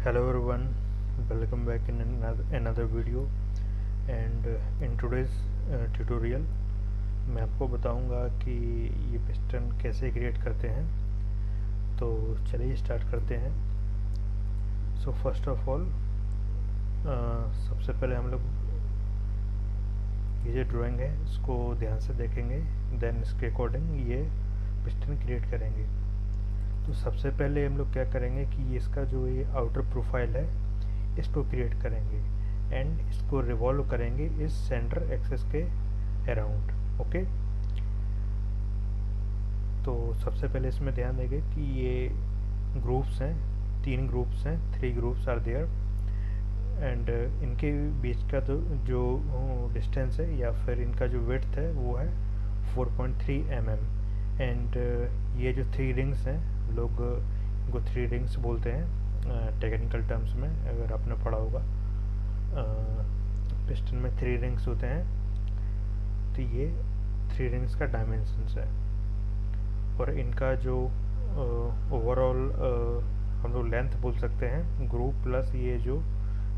Hello everyone, welcome back in another video and in today's tutorial मैं आपको बताऊंगा कि ये पिस्टन कैसे क्रिएट करते हैं। तो चलिए स्टार्ट करते हैं। सो फर्स्ट ऑफ ऑल सबसे पहले हम लोग ये जो ड्राइंग है इसको ध्यान से देखेंगे, देन इसके अकॉर्डिंग ये पिस्टन क्रिएट करेंगे। तो सबसे पहले हम लोग क्या करेंगे कि इसका जो ये आउटर प्रोफाइल है इसको क्रिएट करेंगे एंड इसको रिवॉल्व करेंगे इस सेंटर एक्सिस के अराउंड। ओके, तो सबसे पहले इसमें ध्यान देंगे कि ये ग्रुप्स हैं, 3 ग्रुप्स हैं, 3 ग्रुप्स आर देयर एंड इनके बीच का तो जो डिस्टेंस है या फिर इनका जो विड्थ है वो है 4.3 mm एंड ये जो 3 रिंग्स हैं लोग इनको 3 रिंग्स बोलते हैं टेक्निकल टर्म्स में। अगर आपने पढ़ा होगा पिस्टन में 3 रिंग्स होते हैं, तो ये 3 रिंग्स का डायमेंशंस है और इनका जो ओवरऑल हम लोग लेंथ बोल सकते हैं ग्रुप प्लस ये जो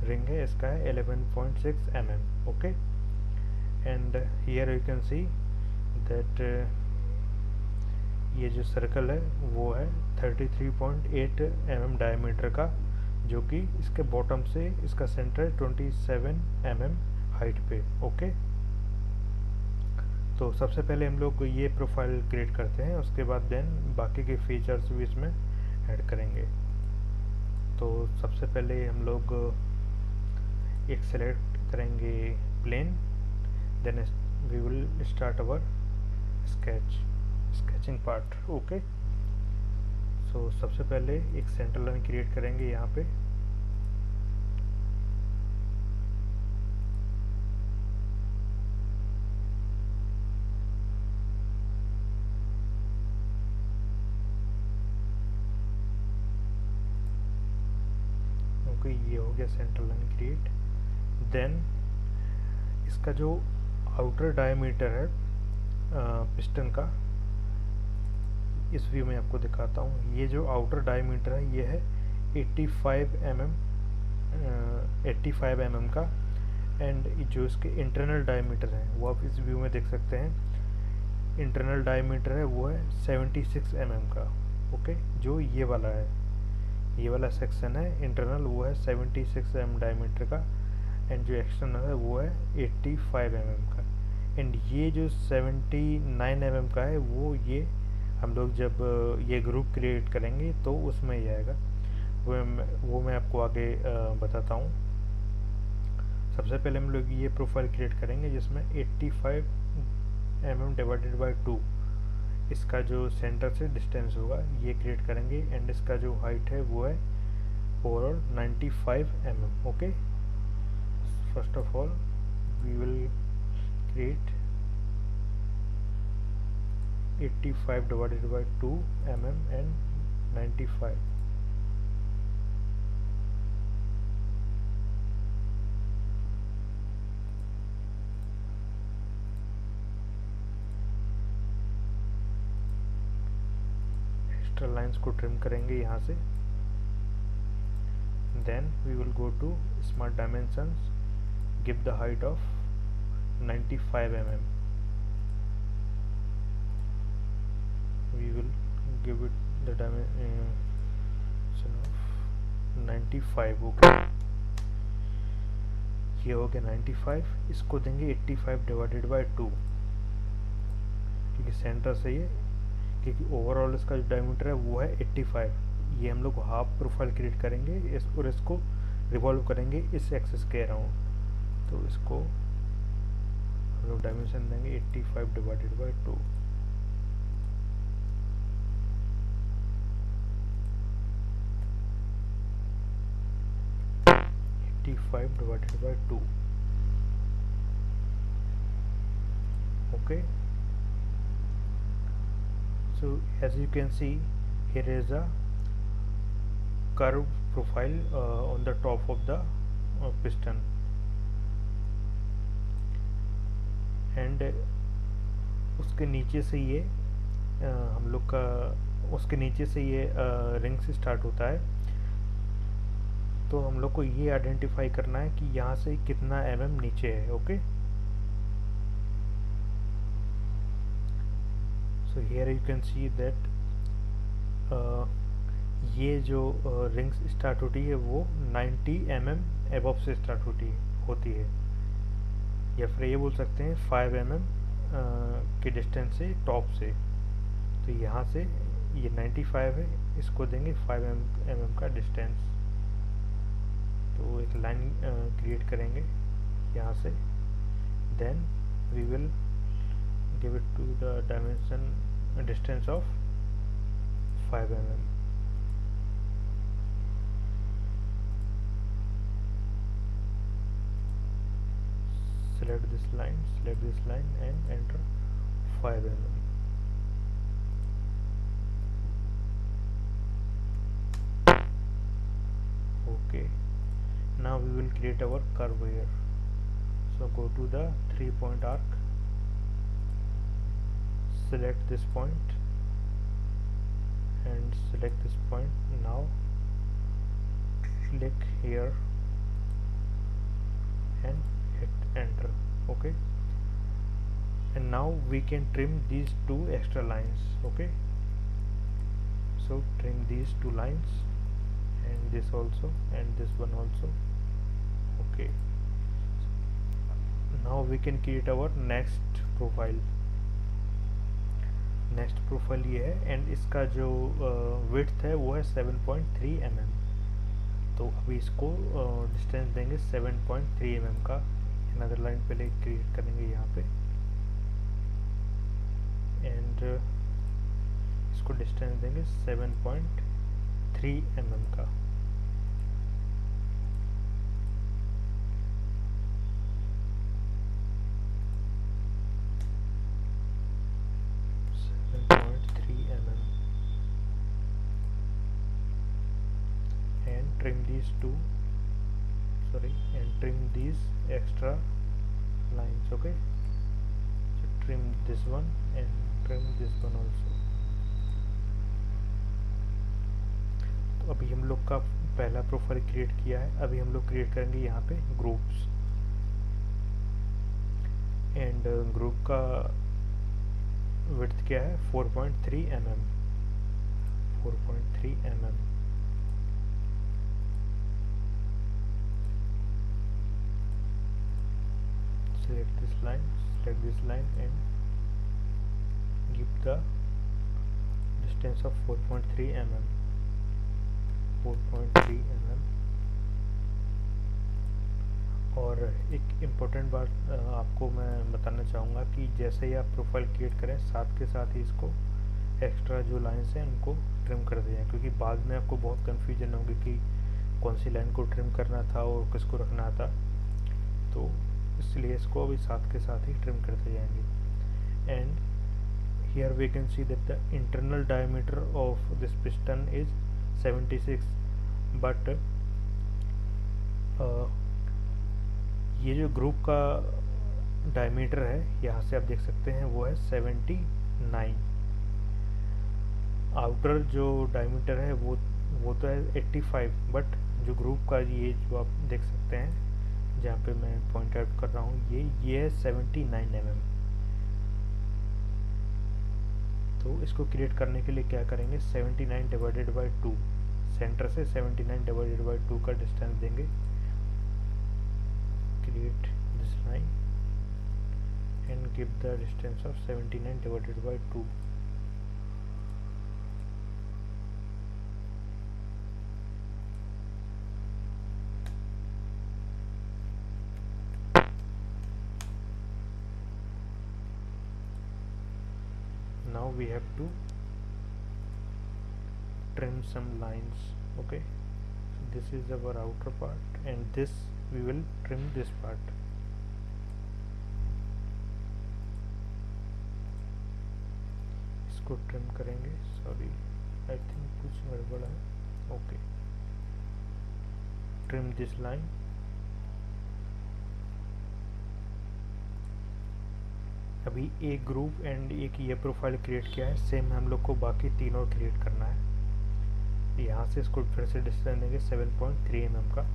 रिंग है इसका है 11.6 mm। Okay, and here you can see that ये जो सर्कल है वो है 33.8 mm डायमीटर का, जो कि इसके बॉटम से इसका सेंटर है 27 mm हाइट पे। ओके, तो सबसे पहले हम लोग ये प्रोफाइल क्रिएट करते हैं, उसके बाद देन बाकी के फीचर्स भी इसमें ऐड करेंगे। तो सबसे पहले हम लोग एक सेलेक्ट करेंगे plane, then we will start our sketching part. Okay, so सबसे पहले एक सेंटर लाइन क्रिएट करेंगे यहाँ पे। ओके, ये हो गया सेंटर लाइन क्रिएट। देन इसका जो आउटर डायमीटर है पिस्टन का, इस व्यू में आपको दिखाता हूँ। ये जो आउटर डायमीटर है ये है 85 mm का एंड जो इसके इंटरनल डायमीटर है वो आप इस व्यू में देख सकते हैं। इंटरनल डायमीटर है वो है 76 mm का। ओके, जो ये वाला है, ये वाला सेक्शन है इंटरनल, वो है 76 mm डायमीटर का एंड जो एक्सटर्नल है वो है 85 mm का। एंड ये जो 79 mm का है वो ये हम लोग जब ये ग्रुप क्रिएट करेंगे तो उसमें ही आएगा, वो मैं आपको आगे बताता हूँ। सबसे पहले हम लोग ये प्रोफाइल क्रिएट करेंगे जिसमें 85 mm डिवाइडेड बाय 2 इसका जो सेंटर से डिस्टेंस होगा ये क्रिएट करेंगे एंड इसका जो हाइट है वो है overall 95 mm। Okay, first of all we will create 85 divided by 2 mm and 95। Extra lines को ट्रिम करेंगे यहाँ से। Then we will go to smart dimensions, give the height of 95 mm। we will give it the dimension of 95। Okay, ये हो गया 95। इसको देंगे 85 divided by 2 क्योंकि सेंटर से ये, क्योंकि ओवरऑल इसका जो डायमीटर है वो है 85। ये हम लोग हाफ प्रोफाइल क्रिएट करेंगे और इसको रिवॉल्व करेंगे इस एक्सिस के अराउंड। तो इसको हम लोग डायमेंशन देंगे 85 divided by 2। 85 divided by 2। okay, so as you can see here is a curve profile on the top of the piston and उसके नीचे से ये हम लोग का उसके नीचे से ये रिंग से स्टार्ट होता है तो हम लोग को ये आइडेंटिफाई करना है कि यहाँ से कितना mm नीचे है। Okay, so here you can see that ये जो रिंग्स स्टार्ट होती है वो 90 mm एबव से स्टार्ट होती है, या फिर ये बोल सकते हैं 5 mm के डिस्टेंस से टॉप से। तो यहाँ से ये 95 है, इसको देंगे 5 mm का डिस्टेंस। तो एक लाइन क्रिएट करेंगे यहाँ से, then we will give it to the dimension distance of 5 mm। select this line and enter 5 mm। okay, now we will create our curve here। so go to the 3-point arc, select this point and select this point। now click here and hit enter। okay, and now we can trim these two extra lines। okay, so trim these two lines and this also and this one also। okay, now we can create our next profile। next profile ये है and इसका जो width है वो है 7.3 mm। तो अभी इसको डिस्टेंस देंगे 7.3 mm का। अनदर लाइन पहले क्रिएट करेंगे यहाँ पे एंड इसको डिस्टेंस देंगे 7.3 mm का। trim these extra lines। okay, so trim this one and trim this one also। तो अभी हम लोग का पहला प्रोफाइल क्रिएट किया है, अभी हम लोग क्रिएट करेंगे यहाँ पे ग्रुप्स एंड ग्रुप का विड्थ क्या है 4.3 mm। 4.3 mm। select this line and give the distance of 4.3 mm। 4.3 mm। और एक इम्पोर्टेंट बात आपको मैं बताना चाहूँगा कि जैसे ही आप प्रोफाइल क्रिएट करें साथ के साथ ही इसको एक्स्ट्रा जो लाइन्स हैं उनको ट्रिम कर दें, क्योंकि बाद में आपको बहुत कन्फ्यूजन होगी कि कौन सी लाइन को ट्रिम करना था और किसको रखना था। तो इसलिए इसको अभी साथ के साथ ही ट्रिम करते जाएंगे। And here we can see that the internal diameter of this piston is 76, but ये जो ग्रुप का डायमीटर है यहाँ से आप देख सकते हैं वो है 79। आउटर जो डायमीटर है वो तो है 85, बट जो ग्रुप का ये जो आप देख सकते हैं जहाँ पे मैं पॉइंट आउट कर रहा हूँ ये है 79 mm। तो इसको क्रिएट करने के लिए क्या करेंगे 79 डिवाइडेड बाई 2, सेंटर से 79 डिवाइडेड बाई 2 का डिस्टेंस देंगे। Create this line and give the distance of 79 divided by 2। now we have to trim some lines। okay, so this is our outer part and this we will trim this part। इसको trim करेंगे, sorry I think कुछ गड़बड़ है। Okay, trim this line. अभी एक group and एक ये profile create किया है, सेम हम लोग को बाकी तीनों क्रिएट करना है। यहाँ से इसको फिर से डिस्टेंस देंगे 7.3 mm का।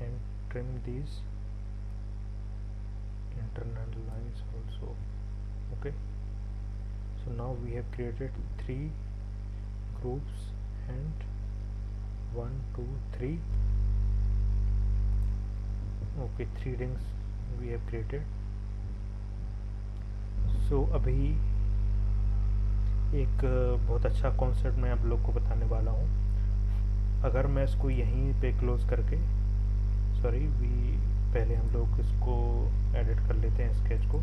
And trim these internal lines also. Okay, so now we have created 3 groups and 1 2 3. Okay, 3 rings we have created. So अभी एक बहुत अच्छा कॉन्सेप्ट मैं आप लोग को बताने वाला हूँ। अगर मैं इसको यहीं पे क्लोज करके पहले हम लोग इसको एडिट कर लेते हैं स्केच को।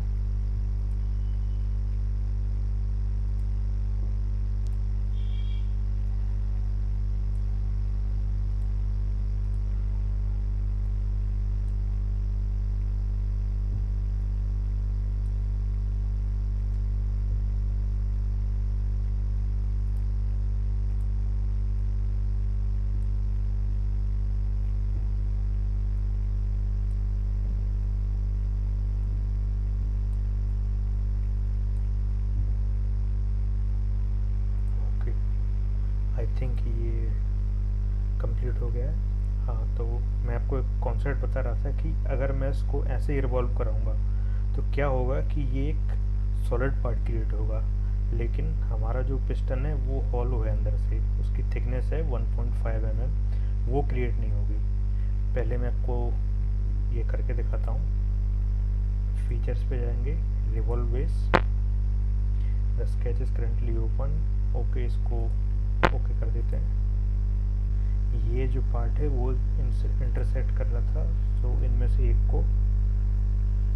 ओके, आई थिंक ये कंप्लीट हो गया है। हाँ, तो मैं आपको एक कॉन्सेप्ट बता रहा था कि अगर मैं इसको ऐसे ही रिवॉल्व कराऊंगा तो क्या होगा कि ये एक सॉलिड पार्ट क्रिएट होगा, लेकिन हमारा जो पिस्टन है वो हॉलो है अंदर से, उसकी थिकनेस है 1.5 mm, वो क्रिएट नहीं होगी। पहले मैं आपको ये करके दिखाता हूँ। फीचर्स पे जाएंगे, revolve base, the sketch is currently open. Okay, इसको ओके कर देते हैं। ये जो पार्ट है वो इंटरसेक्ट कर रहा था, तो इनमें से एक को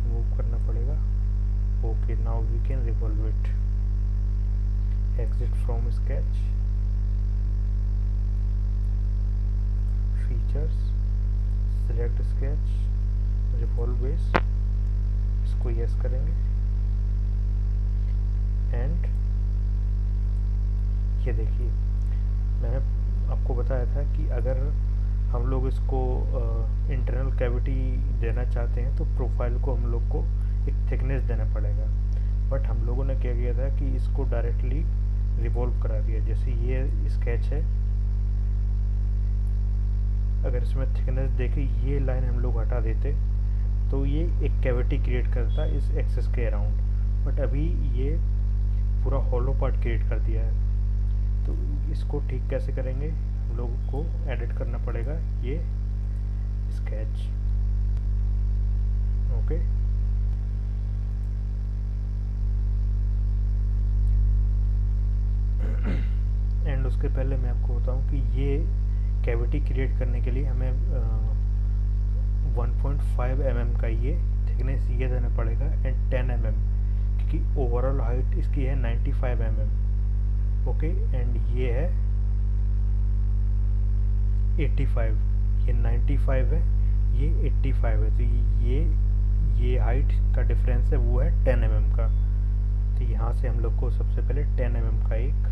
मूव करना पड़ेगा। Okay, now we can revolve it. Exit from sketch, features, select sketch, revolve base, इसको यस करेंगे एंड ये देखिए, मैंने आपको बताया था कि अगर हम लोग इसको इंटरनल कैविटी देना चाहते हैं तो प्रोफाइल को हम लोग को एक थिकनेस देना पड़ेगा, बट हम लोगों ने क्या किया था कि इसको डायरेक्टली रिवॉल्व करा दिया। जैसे ये स्केच है, अगर इसमें थिकनेस देके ये लाइन हम लोग हटा देते तो ये एक कैविटी क्रिएट करता इस एक्सेस के अराउंड, बट अभी ये पूरा हॉलो पार्ट क्रिएट कर दिया है। तो इसको ठीक कैसे करेंगे, हम लोगों को एडिट करना पड़ेगा ये स्केच। ओके, एंड उसके पहले मैं आपको बताऊं कि ये कैविटी क्रिएट करने के लिए हमें 1.5 mm का ये थिकनेस ये देना पड़ेगा एंड 10 mm, क्योंकि ओवरऑल हाइट इसकी है 95 mm। ओके, एंड ये है 85, ये 95 है, ये 85 है, तो ये हाइट का डिफरेंस है वो है 10 mm का। तो यहाँ से हम लोग को सबसे पहले 10 mm का एक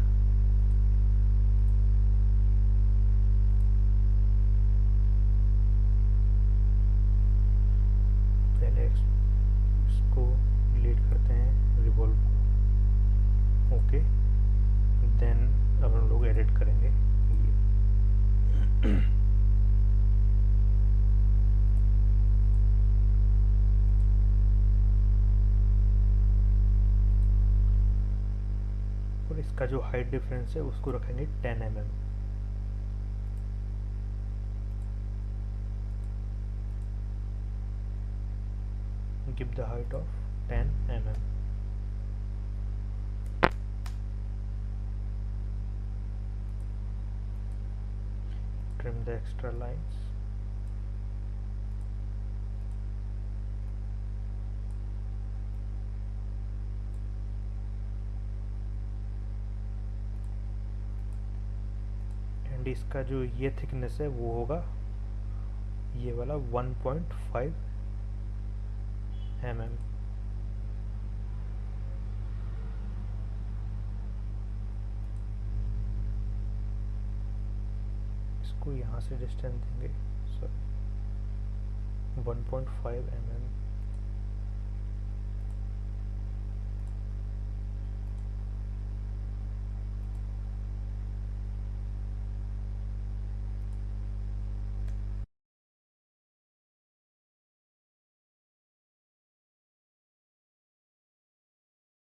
पहले इसको डिलीट करते हैं, रिवॉल्व को। ओके, देन अब हम लोग एडिट करेंगे ये। और इसका जो हाइट डिफरेंस है उसको रखेंगे 10 mm। Give the height of 10 mm। trim the extra lines. And इसका जो ये थिकनेस है वो होगा ये वाला 1.5 mm। इसको यहाँ से डिस्टेंस देंगे, sorry 1.5 mm।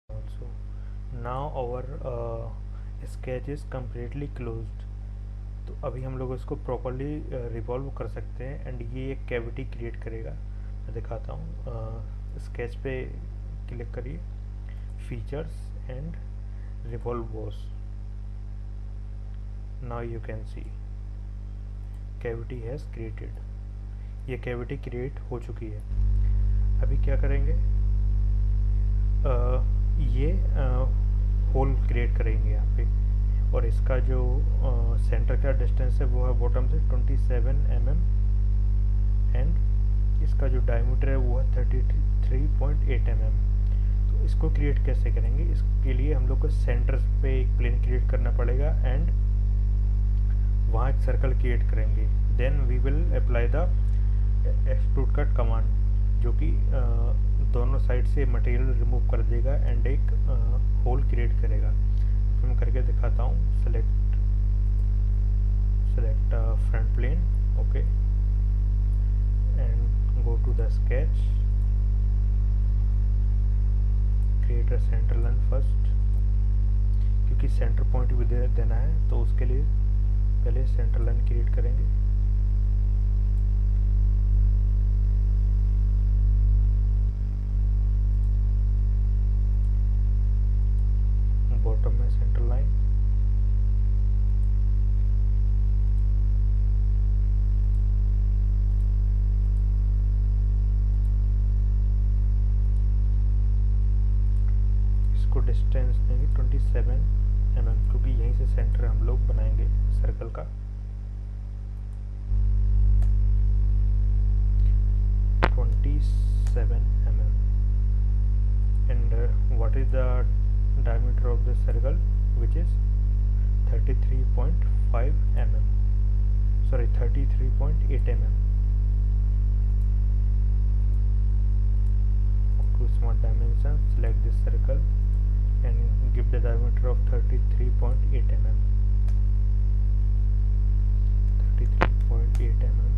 also now our sketch is completely closed। तो अभी हम लोग इसको प्रॉपरली रिवॉल्व कर सकते हैं एंड ये एक कैविटी क्रिएट करेगा। मैं दिखाता हूँ, स्केच पे क्लिक करिए, features and revolve boss. Now you can C cavity has created. ये कैविटी क्रिएट हो चुकी है। अभी क्या करेंगे, ये होल क्रिएट करेंगे यहाँ पे, और इसका जो सेंटर का डिस्टेंस है वो है बॉटम से 27 mm एंड इसका जो डायमीटर है वो है 33.8 mm। तो इसको क्रिएट कैसे करेंगे, इसके लिए हम लोग को सेंटर पे एक प्लेन क्रिएट करना पड़ेगा एंड वहाँ एक सर्कल क्रिएट करेंगे। Then we will apply the extrude cut command, जो कि दोनों साइड से मटेरियल रिमूव कर देगा एंड एक होल क्रिएट करेगा। मैं करके दिखाता हूँ। Select front plane, okay, and go to the sketch, create a centre line first, क्योंकि सेंटर पॉइंट भी देना है तो उसके लिए पहले सेंटर लाइन क्रिएट करेंगे। बॉटम में सेंटर लाइन, इसको डिस्टेंस देंगे 27 mm, क्योंकि यहीं से सेंटर हम लोग बनाएंगे सर्कल का। 27 mm and what is the diameter of the circle, which is 33.5 mm, sorry 33.8 mm। go to smart dimensions, select this circle and give the diameter of 33.8 mm, 33.8 mm।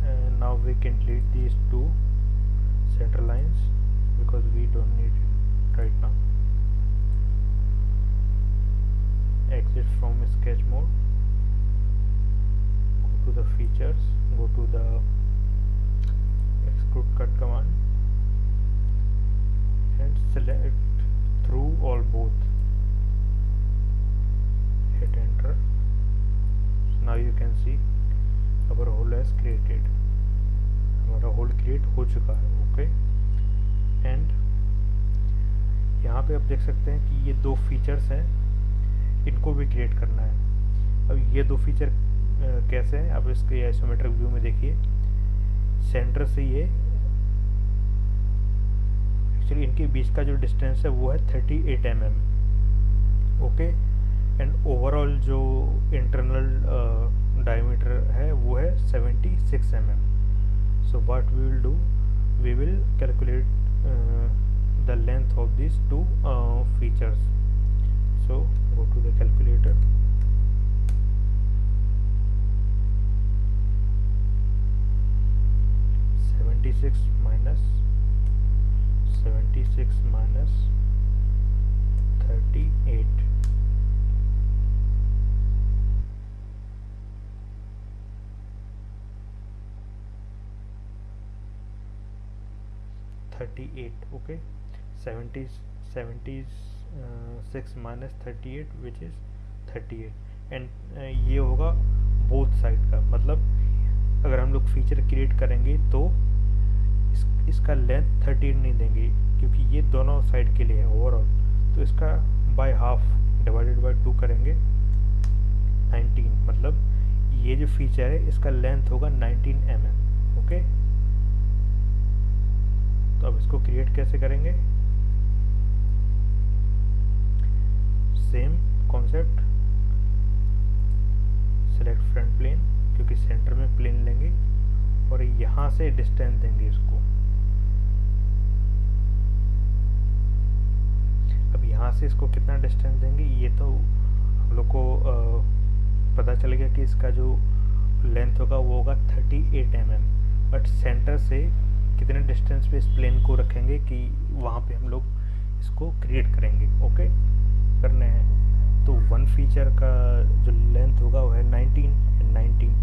and now we can delete these two center lines because we don't need it right now। Exit from sketch mode, go to the features, go to the extrude cut command and select through all both, hit enter। so now you can see our hole has created, हमारा hole create हो चुका है, okay. And यहाँ पे आप देख सकते हैं कि ये दो फीचर्स हैं, इनको भी क्रिएट करना है। अब ये दो फीचर कैसे हैं, अब इसके आइसोमेट्रिक व्यू में देखिए, सेंटर से ये एक्चुअली इनके बीच का जो डिस्टेंस है वो है 38 mm, ओके। एंड ओवरऑल जो इंटरनल डायमीटर है वो है 76 mm। so what we will do, we will calculate the length of these two features। so go to the calculator, minus 38, 38, okay, 76 minus 38, which is 38 and ये होगा both side का, मतलब अगर हम लोग फीचर क्रिएट करेंगे तो इसका लेंथ 38 नहीं देंगे क्योंकि ये दोनों साइड के लिए है ओवरऑल, तो इसका बाय हाफ डिवाइडेड बाय 2 करेंगे 19, मतलब ये जो फीचर है इसका लेंथ होगा 19 mm। ओके, तो अब इसको क्रिएट कैसे करेंगे, same concept, select front plane क्योंकि सेंटर में प्लेन लेंगे और यहाँ से डिस्टेंस देंगे इसको। अब यहाँ से इसको कितना डिस्टेंस देंगे ये तो हम लोग को पता चल गया कि इसका जो लेंथ होगा वो होगा 38 mm, बट सेंटर से कितने डिस्टेंस पे इस प्लेन को रखेंगे कि वहाँ पे हम लोग इसको क्रिएट करेंगे। ओके, करने हैं तो वन फीचर का जो लेंथ होगा वो है 19 एंड 19,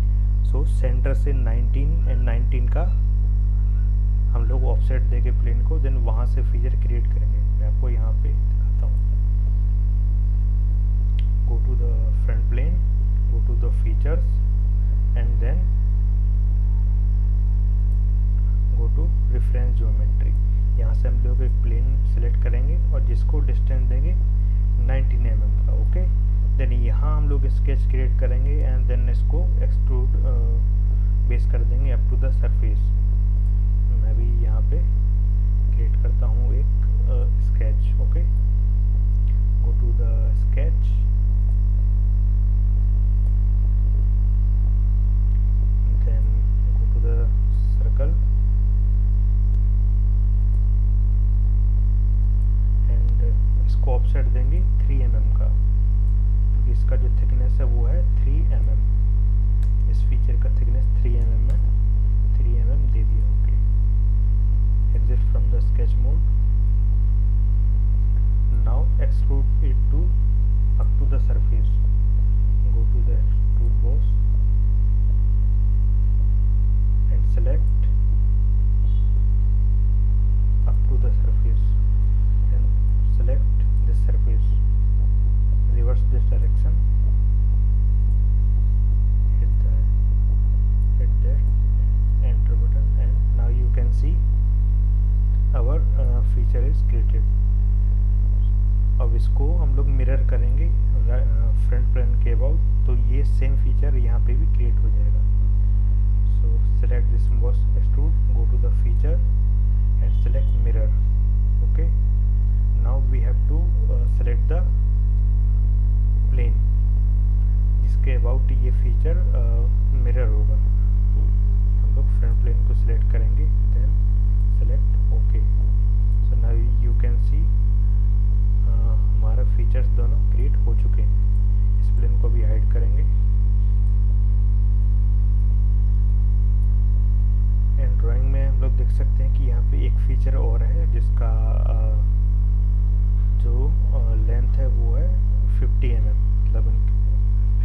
सो सेंटर से 19 एंड 19 का हम लोग ऑफसेट देके प्लेन को, देन वहाँ से फीचर क्रिएट करेंगे। मैं आपको यहाँ पे दिखाता हूँ, go to the front plane, go to the features and then go to reference geometry. यहाँ से हम लोग एक प्लेन सेलेक्ट करेंगे और जिसको डिस्टेंस देंगे 19 mm का। ओके, देन यहाँ हम लोग स्केच क्रिएट करेंगे एंड देन इसको एक्सट्रूड बेस कर देंगे अप टू द सरफेस। मैं भी यहाँ पे क्रिएट करता हूँ एक sketch. Okay, go to the sketch, then go to the circle and इसको ऑफसेट देंगे 3 mm का क्योंकि इसका जो थिकनेस है वो है 3 mm। इस फीचर का थिकनेस 3 mm है, 3 mm दे दिया। Okay, exit from the sketch mode, now extrude it to up to the surface, go to the extrude boss and select up to the surface and select this surface, reverse this direction, hit that enter button and now you can see our feature is created। अब इसको हम लोग mirror करेंगे front plane के about, तो ये same feature यहाँ पे भी क्रिएट हो जाएगा। So select this boss extrude, go to the feature and select mirror. Okay, now we have to select the plane जिसके अबाउट ये फीचर मिरर होगा, तो हम लोग फ्रंट प्लेन को सिलेक्ट करेंगे, then select okay. So now you can see हमारा features दोनों क्रिएट हो चुके हैं। इस प्लेन को भी हाइड करेंगे एंड ड्राइंग में हम लोग देख सकते हैं कि यहाँ पे एक फीचर और है जिसका जो लेंथ है वो है 50 mm, मतलब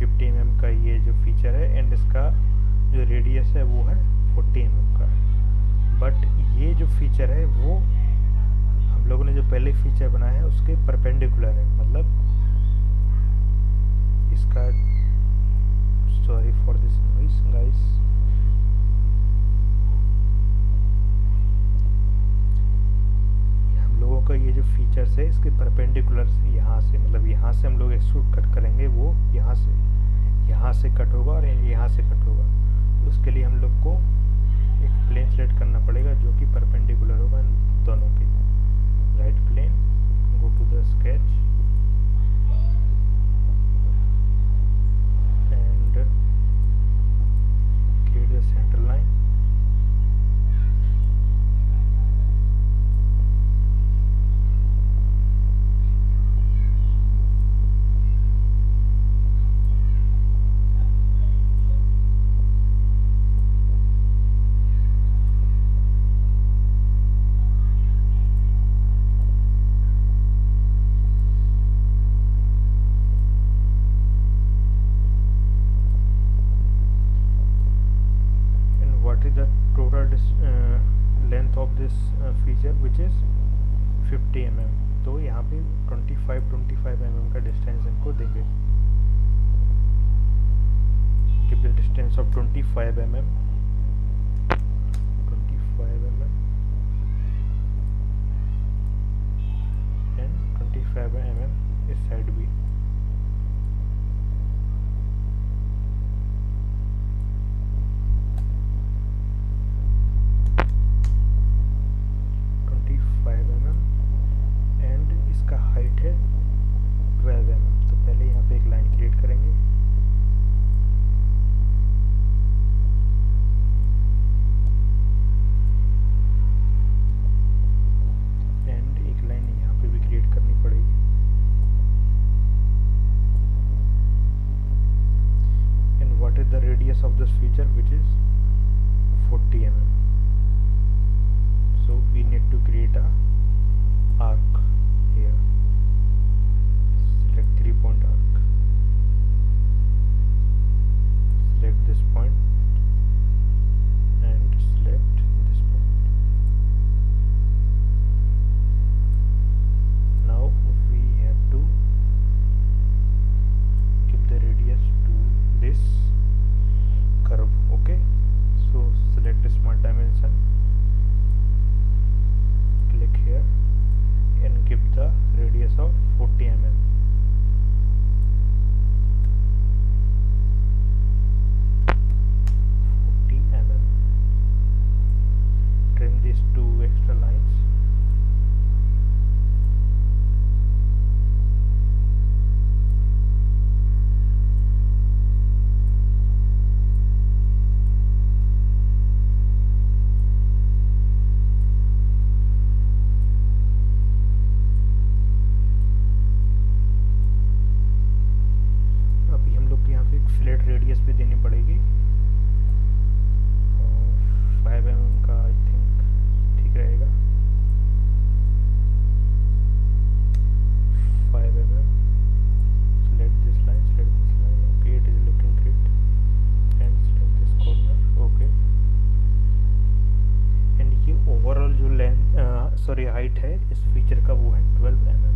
50 mm का ये जो फीचर है एंड इसका जो रेडियस है वो है 40 mm का। बट ये जो फीचर है वो हम लोगों ने जो पहले फीचर बनाया है उसके परपेंडिकुलर है, मतलब इसका, sorry for this noise guys, हम लोगों का ये जो फीचर्स है इसके परपेंडिकुलर यहाँ से, मतलब यहाँ से हम लोग एक्सट्रूड कट करेंगे, वो यहाँ से कट होगा और यहाँ से कट होगा। तो उसके लिए हम लोग को एक प्लेन सेलेक्ट करना पड़ेगा जो कि परपेंडिकुलर होगा इन दोनों के। Right plane, go to the sketch and create the centre line. Length of this feature which is 50 mm, तो यहाँ पे 25 mm का डिस्टेंस इनको देंगे। distance of 25 mm, 25 mm and 25 mm is side B. And इसका हाइट है 12 mm। तो पहले यहाँ पे एक लाइन क्रिएट करेंगे, एंड एक लाइन यहाँ पे भी क्रिएट करनी पड़ेगी। And what is the radius of this feature which is 40 mm। so we need to create a arc here. Select 3-point arc, select this point and select this point. Now we have to give the radius to this curve. Okay, so select smart dimension, click here and give the radius of 40 mm. Trim these two extra lines. Flat radius भी देनी पड़ेगी, 5 mm का I think ठीक रहेगा। 5 mm, select this line, okay, it is looking great, and select this corner, okay। And ये overall जो length height है इस फीचर का वो है 12 mm।